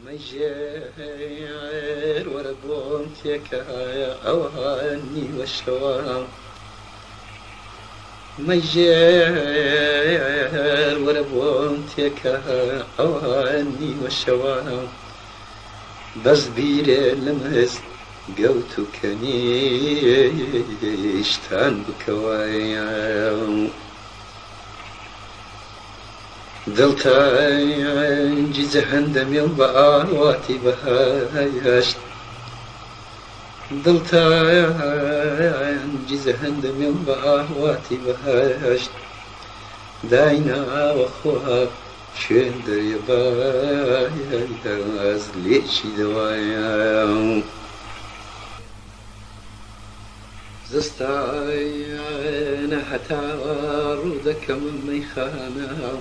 مجير ولا بومتك أواني والشوام مجير ولا بومتك أواني والشوام بس بيري لمس قوتك نيشتان بكوايا دلتا جيز هندم يوم بآواتي بهايشت دلتا جيز هندم يوم بآواتي بهايشت داينا وخوها شين دريبايا ليشي دوايا زستايا حتى رودك من ميخانا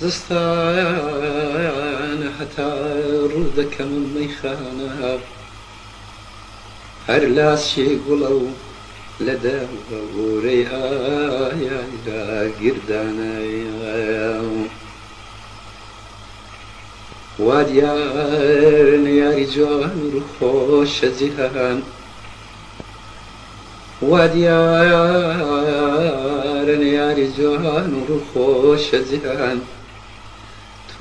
زستان حتى رودك من ميخانا هرلاس شي قلو لدى وريا يا قردانا واديان يا رجال رخوش زهان واديان يا رجال رخوش زهان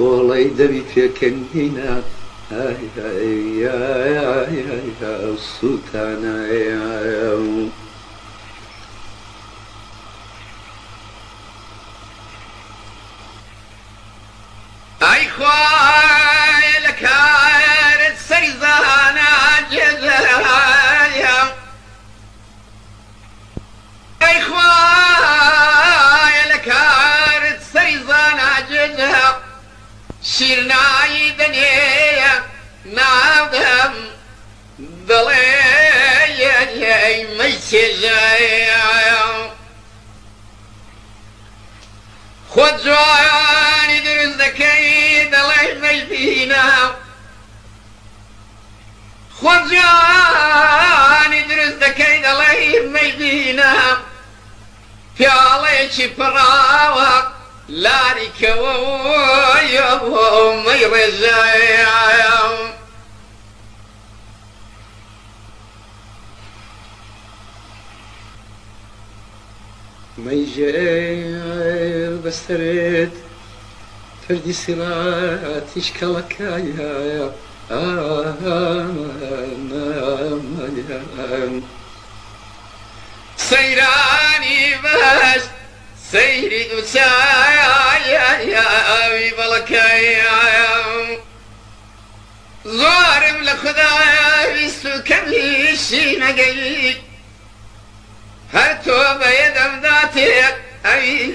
والله دبي فيك هنا هاي هاي هاي هاي السلطانة أي خواي لك هارت سيزانا جزايا أي خواي لك هارت سيزانا جزايا شيرناي دنيا نادم ضلي ميسجايا خود جواني درز دكي دلي ميدينا خود جواني درز دكي دلي ميدينا في عليك براوة لارك ويوم يرجع ميجير بسترد فردي صلاتي شكلكايا سيراني بس سيري دوسايا يا أبي بلكايا ظارم لخدايا بيستو كميشي نقيت هرتو بيدم ذاتي أبي